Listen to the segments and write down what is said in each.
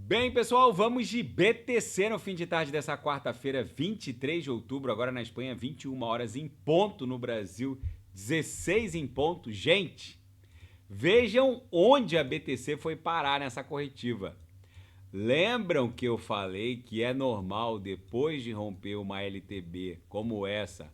Bem, pessoal, vamos de BTC no fim de tarde dessa quarta-feira, 23 de outubro, agora na Espanha, 21 horas em ponto, no Brasil, 16 em ponto. Gente, vejam onde a BTC foi parar nessa corretiva. Lembram que eu falei que é normal, depois de romper uma LTB como essa,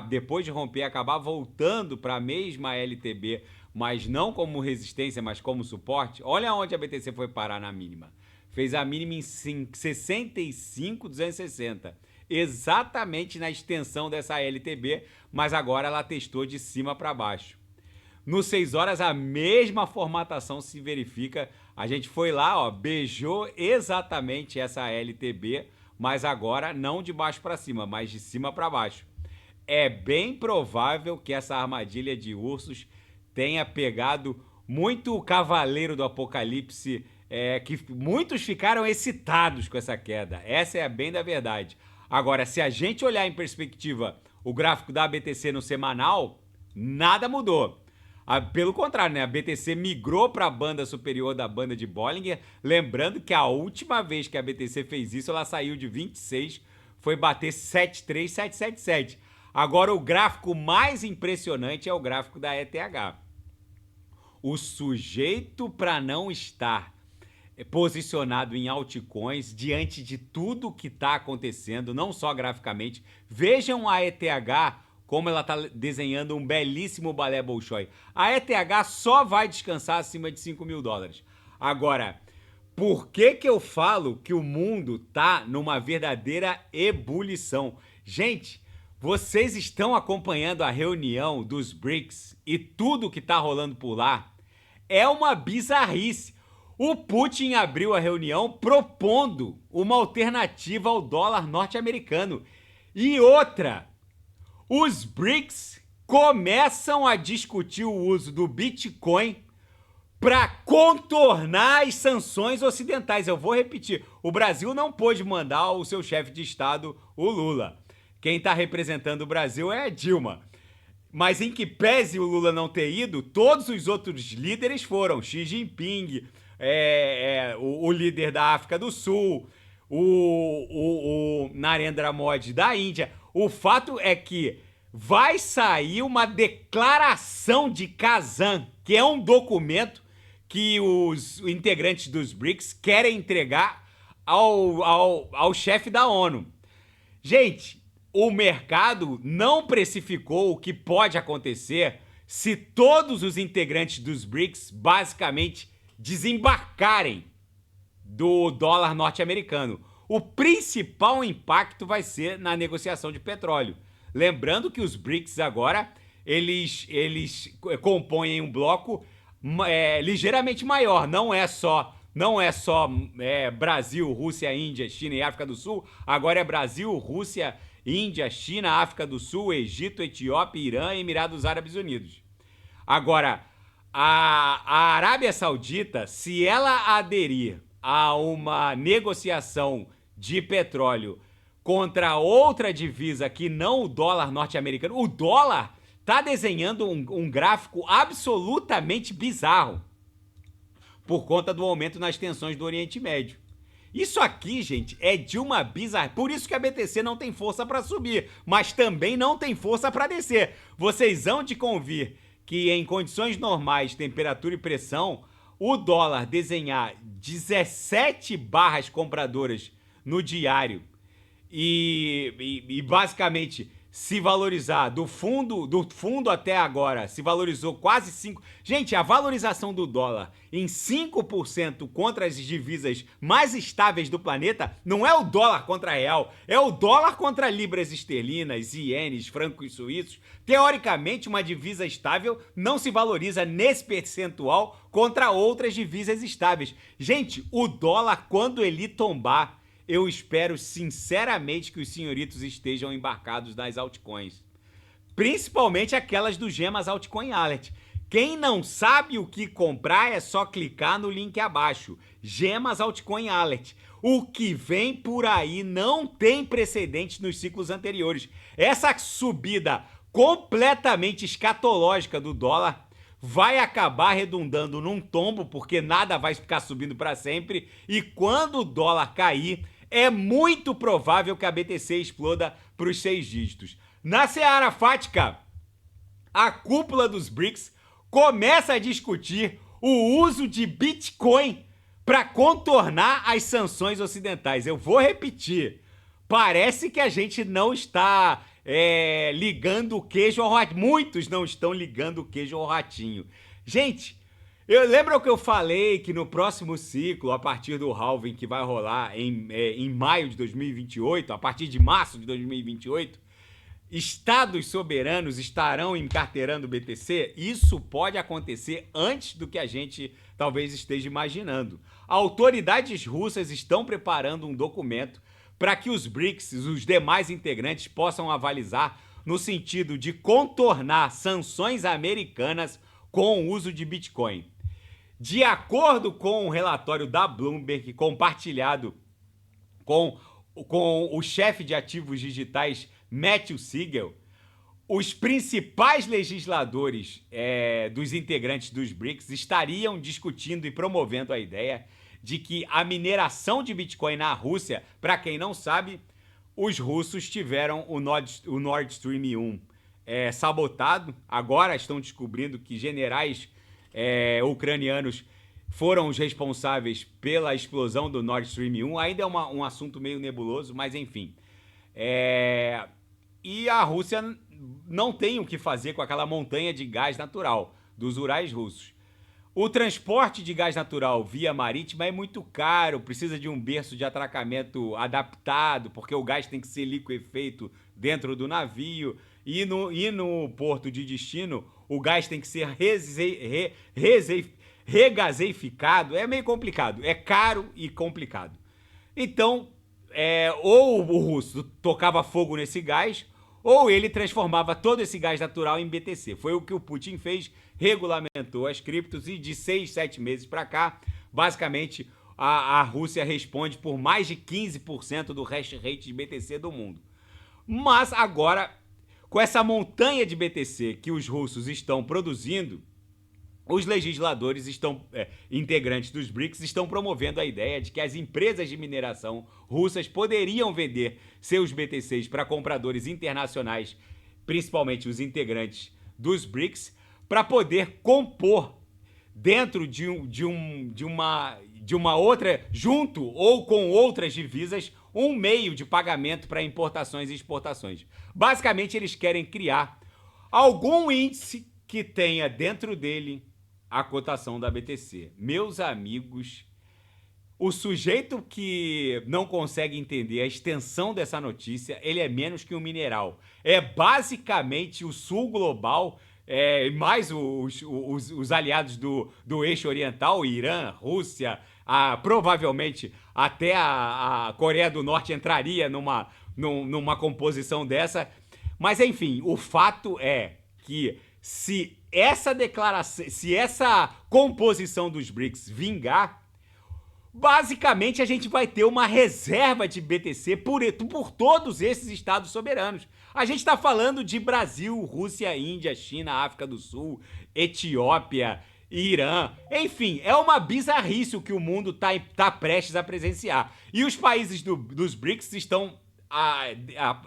depois de romper, acabar voltando para a mesma LTB, mas não como resistência, mas como suporte? Olha onde a BTC foi parar na mínima. Fez a mínima em 65,260. Exatamente na extensão dessa LTB, mas agora ela testou de cima para baixo. No 6 horas, a mesma formatação se verifica. A gente foi lá, ó, beijou exatamente essa LTB, mas agora não de baixo para cima, mas de cima para baixo. É bem provável que essa armadilha de ursos tenha pegado muito o Cavaleiro do Apocalipse, que muitos ficaram excitados com essa queda. Essa é a bem da verdade. Agora, se a gente olhar em perspectiva o gráfico da BTC no semanal, nada mudou. Pelo contrário, né? A BTC migrou para a banda superior da banda de Bollinger. Lembrando que a última vez que a BTC fez isso, ela saiu de 26, foi bater 73777. Agora, o gráfico mais impressionante é o gráfico da ETH. O sujeito para não estar posicionado em altcoins diante de tudo que está acontecendo, não só graficamente. Vejam a ETH como ela está desenhando um belíssimo balé Bolshoi. A ETH só vai descansar acima de 5 mil dólares. Agora, por que eu falo que o mundo está numa verdadeira ebulição? Gente, vocês estão acompanhando a reunião dos BRICS e tudo que está rolando por lá? É uma bizarrice. O Putin abriu a reunião propondo uma alternativa ao dólar norte-americano. E outra, os BRICS começam a discutir o uso do Bitcoin para contornar as sanções ocidentais. Eu vou repetir, o Brasil não pôde mandar o seu chefe de Estado, o Lula. Quem está representando o Brasil é a Dilma. Mas em que pese o Lula não ter ido, todos os outros líderes foram. Xi Jinping, o líder da África do Sul, o Narendra Modi da Índia. O fato é que vai sair uma declaração de Kazan, que é um documento que os integrantes dos BRICS querem entregar ao chefe da ONU. Gente, o mercado não precificou o que pode acontecer se todos os integrantes dos BRICS basicamente desembarcarem do dólar norte-americano. O principal impacto vai ser na negociação de petróleo. Lembrando que os BRICS agora, eles compõem um bloco ligeiramente maior. Não é só Brasil, Rússia, Índia, China e África do Sul. Agora é Brasil, Rússia, Índia, China, África do Sul, Egito, Etiópia, Irã e Emirados Árabes Unidos. Agora, a Arábia Saudita, se ela aderir a uma negociação de petróleo contra outra divisa que não o dólar norte-americano, o dólar está desenhando um gráfico absolutamente bizarro por conta do aumento nas tensões do Oriente Médio. Isso aqui, gente, é de uma bizarra. Por isso que a BTC não tem força para subir, mas também não tem força para descer. Vocês hão de convir que em condições normais, temperatura e pressão, o dólar desenhar 17 barras compradoras no diário e basicamente se valorizar do fundo até agora, se valorizou quase 5%. Gente, a valorização do dólar em 5% contra as divisas mais estáveis do planeta não é o dólar contra real, é o dólar contra libras esterlinas, ienes, francos suíços. Teoricamente, uma divisa estável não se valoriza nesse percentual contra outras divisas estáveis. Gente, o dólar, quando ele tombar, eu espero sinceramente que os senhoritos estejam embarcados nas altcoins. Principalmente aquelas do Gemas Altcoin Alert. Quem não sabe o que comprar é só clicar no link abaixo. Gemas Altcoin Alert. O que vem por aí não tem precedente nos ciclos anteriores. Essa subida completamente escatológica do dólar vai acabar redundando num tombo, porque nada vai ficar subindo para sempre, e quando o dólar cair, é muito provável que a BTC exploda para os 6 dígitos. Na seara fática, a cúpula dos BRICS começa a discutir o uso de Bitcoin para contornar as sanções ocidentais. Eu vou repetir. Parece que a gente não está ligando o queijo ao ratinho. Muitos não estão ligando o queijo ao ratinho. Gente, lembra que eu falei que no próximo ciclo, a partir do halving que vai rolar em maio de 2028, a partir de março de 2028, estados soberanos estarão encarteirando o BTC? Isso pode acontecer antes do que a gente talvez esteja imaginando. Autoridades russas estão preparando um documento para que os BRICS, os demais integrantes, possam avalizar no sentido de contornar sanções americanas com o uso de Bitcoin. De acordo com o relatório da Bloomberg, compartilhado com o chefe de ativos digitais Matthew Siegel, os principais legisladores dos integrantes dos BRICS estariam discutindo e promovendo a ideia de que a mineração de Bitcoin na Rússia, para quem não sabe, os russos tiveram o Nord Stream 1 sabotado. Agora estão descobrindo que generais ucranianos foram os responsáveis pela explosão do Nord Stream 1. Ainda é um assunto meio nebuloso, mas enfim. E a Rússia não tem o que fazer com aquela montanha de gás natural dos Urais russos. O transporte de gás natural via marítima é muito caro, precisa de um berço de atracamento adaptado, porque o gás tem que ser liquefeito dentro do navio, e no porto de destino o gás tem que ser regaseificado. É meio complicado, é caro e complicado. Então, ou o russo tocava fogo nesse gás, ou ele transformava todo esse gás natural em BTC. Foi o que o Putin fez, regulamentou as criptos, e de 6, 7 meses para cá, basicamente, a Rússia responde por mais de 15% do hash rate de BTC do mundo. Mas agora, com essa montanha de BTC que os russos estão produzindo, os legisladores integrantes dos BRICS estão promovendo a ideia de que as empresas de mineração russas poderiam vender seus BTCs para compradores internacionais, principalmente os integrantes dos BRICS, para poder compor dentro de uma outra, junto ou com outras divisas, um meio de pagamento para importações e exportações. Basicamente, eles querem criar algum índice que tenha dentro dele a cotação da BTC. Meus amigos, o sujeito que não consegue entender a extensão dessa notícia, ele é menos que um mineral. É basicamente o sul global, mais os aliados do eixo oriental, Irã, Rússia, provavelmente até a Coreia do Norte entraria numa composição dessa. Mas, enfim, o fato é que se essa composição dos BRICS vingar, basicamente a gente vai ter uma reserva de BTC por todos esses estados soberanos. A gente está falando de Brasil, Rússia, Índia, China, África do Sul, Etiópia, Irã. Enfim, é uma bizarrice o que o mundo tá prestes a presenciar. E os países dos BRICS estão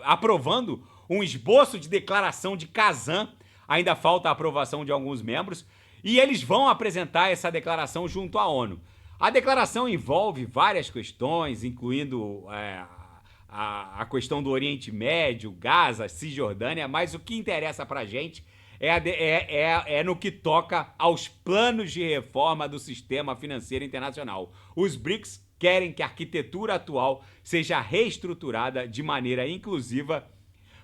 aprovando um esboço de declaração de Kazan. Ainda falta a aprovação de alguns membros, e eles vão apresentar essa declaração junto à ONU. A declaração envolve várias questões, incluindo a questão do Oriente Médio, Gaza, Cisjordânia, mas o que interessa pra gente é no que toca aos planos de reforma do sistema financeiro internacional. Os BRICS querem que a arquitetura atual seja reestruturada de maneira inclusiva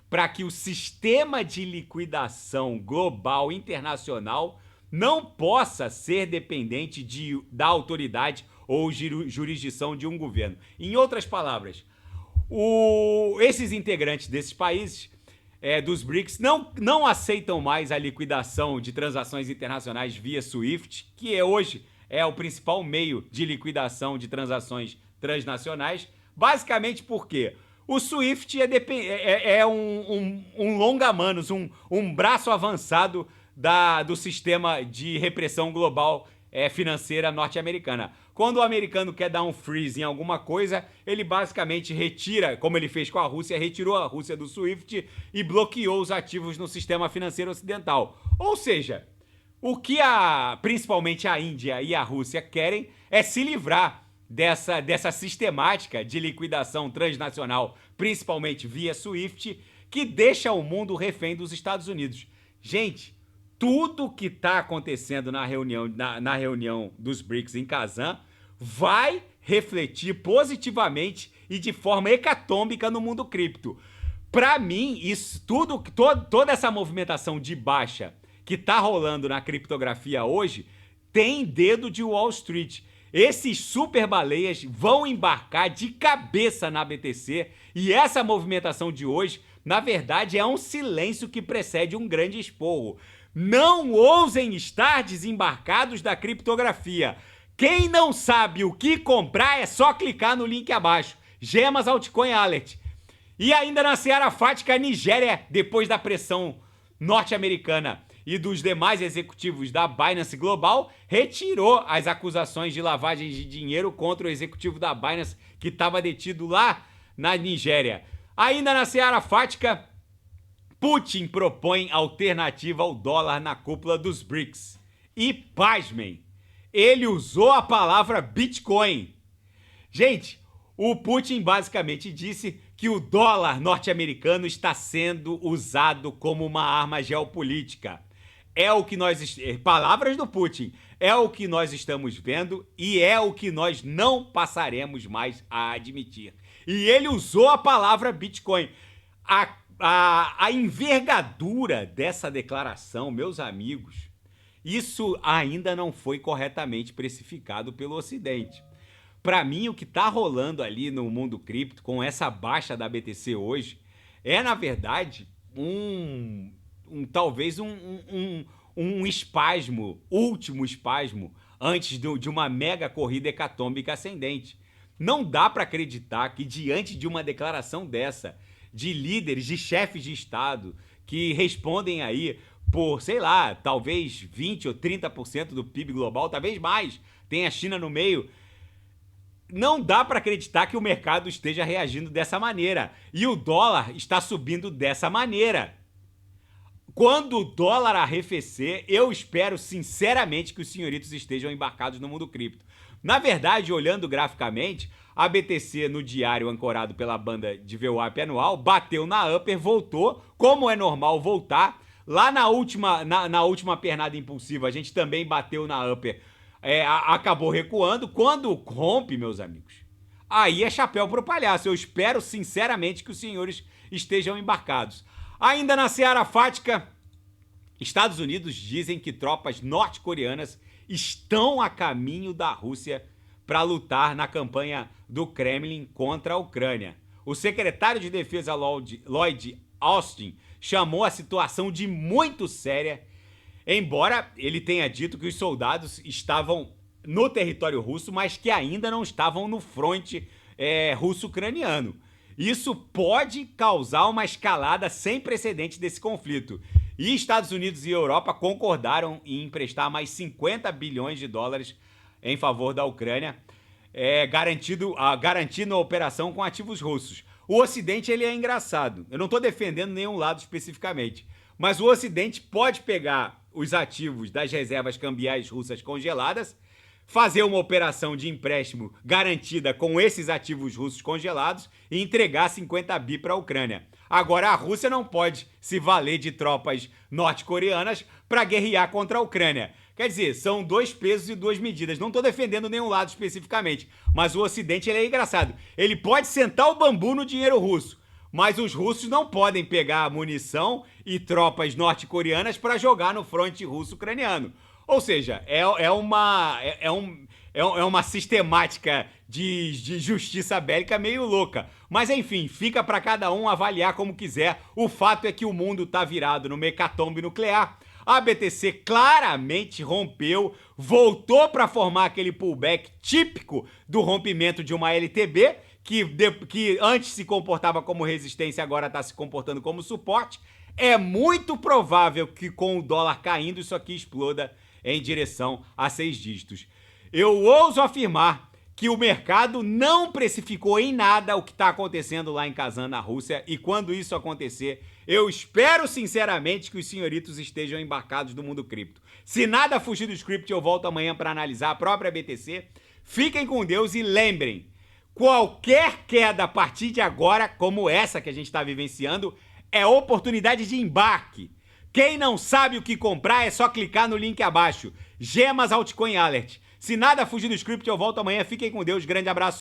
para que o sistema de liquidação global internacional não possa ser dependente da autoridade ou jurisdição de um governo. Em outras palavras, esses integrantes desses países, dos BRICS, não aceitam mais a liquidação de transações internacionais via SWIFT, que hoje é o principal meio de liquidação de transações transnacionais, basicamente porque o SWIFT é um longa-manos, um braço avançado do sistema de repressão global financeira norte-americana. Quando o americano quer dar um freeze em alguma coisa, ele basicamente retira, como ele fez com a Rússia, retirou a Rússia do SWIFT e bloqueou os ativos no sistema financeiro ocidental. Ou seja, o que principalmente a Índia e a Rússia querem é se livrar dessa sistemática de liquidação transnacional, principalmente via SWIFT, que deixa o mundo refém dos Estados Unidos. Gente, tudo que está acontecendo na reunião dos BRICS em Kazan vai refletir positivamente e de forma hecatômica no mundo cripto. Para mim, isso toda essa movimentação de baixa que está rolando na criptografia hoje tem dedo de Wall Street. Esses super baleias vão embarcar de cabeça na BTC e essa movimentação de hoje, na verdade, é um silêncio que precede um grande esporro. Não ousem estar desembarcados da criptografia. Quem não sabe o que comprar é só clicar no link abaixo. Gemas Altcoin Alert. E ainda na seara fática, a Nigéria, depois da pressão norte-americana e dos demais executivos da Binance Global, retirou as acusações de lavagem de dinheiro contra o executivo da Binance que estava detido lá na Nigéria. Ainda na seara fática, Putin propõe alternativa ao dólar na cúpula dos BRICS. E, pasmem, ele usou a palavra Bitcoin. Gente, o Putin basicamente disse que o dólar norte-americano está sendo usado como uma arma geopolítica. Palavras do Putin, é o que nós estamos vendo e é o que nós não passaremos mais a admitir. E ele usou a palavra Bitcoin. A envergadura dessa declaração, meus amigos, isso ainda não foi corretamente precificado pelo Ocidente. Para mim, o que está rolando ali no mundo cripto, com essa baixa da BTC hoje, é, na verdade, talvez um espasmo, último espasmo, antes de uma mega corrida hecatômica ascendente. Não dá para acreditar que, diante de uma declaração dessa, de líderes, de chefes de Estado, que respondem aí por, sei lá, talvez 20 ou 30% do PIB global, talvez mais, tem a China no meio, não dá para acreditar que o mercado esteja reagindo dessa maneira. E o dólar está subindo dessa maneira. Quando o dólar arrefecer, eu espero sinceramente que os senhoritos estejam embarcados no mundo cripto. Na verdade, olhando graficamente, a BTC no diário ancorado pela banda de VWAP anual bateu na upper, voltou, como é normal voltar. Lá na última pernada impulsiva, a gente também bateu na upper, acabou recuando. Quando rompe, meus amigos, aí é chapéu pro palhaço. Eu espero sinceramente que os senhores estejam embarcados. Ainda na seara fática, Estados Unidos dizem que tropas norte-coreanas estão a caminho da Rússia para lutar na campanha do Kremlin contra a Ucrânia. O secretário de Defesa Lloyd Austin chamou a situação de muito séria, embora ele tenha dito que os soldados estavam no território russo, mas que ainda não estavam no fronte russo-ucraniano. Isso pode causar uma escalada sem precedentes desse conflito. E Estados Unidos e Europa concordaram em emprestar mais 50 bilhões de dólares em favor da Ucrânia, garantindo a operação com ativos russos. O Ocidente ele é engraçado. Eu não estou defendendo nenhum lado especificamente, mas o Ocidente pode pegar os ativos das reservas cambiais russas congeladas, fazer uma operação de empréstimo garantida com esses ativos russos congelados e entregar 50 bi para a Ucrânia. Agora, a Rússia não pode se valer de tropas norte-coreanas para guerrear contra a Ucrânia. Quer dizer, são dois pesos e duas medidas. Não estou defendendo nenhum lado especificamente, mas o Ocidente ele é engraçado. Ele pode sentar o bambu no dinheiro russo, mas os russos não podem pegar munição e tropas norte-coreanas para jogar no fronte russo-ucraniano. Ou seja, é uma sistemática de justiça bélica meio louca. Mas enfim, fica para cada um avaliar como quiser. O fato é que o mundo está virado numa hecatombe nuclear. A BTC claramente rompeu, voltou para formar aquele pullback típico do rompimento de uma LTB, que antes se comportava como resistência, agora está se comportando como suporte. É muito provável que com o dólar caindo isso aqui exploda em direção a 6 dígitos. Eu ouso afirmar que o mercado não precificou em nada o que está acontecendo lá em Kazan, na Rússia, e quando isso acontecer, eu espero sinceramente que os senhoritos estejam embarcados no mundo cripto. Se nada fugir do script, eu volto amanhã para analisar a própria BTC. Fiquem com Deus e lembrem, qualquer queda a partir de agora, como essa que a gente está vivenciando, é oportunidade de embarque. Quem não sabe o que comprar é só clicar no link abaixo. Gemas Altcoin Alert. Se nada fugir do script, eu volto amanhã. Fiquem com Deus. Grande abraço.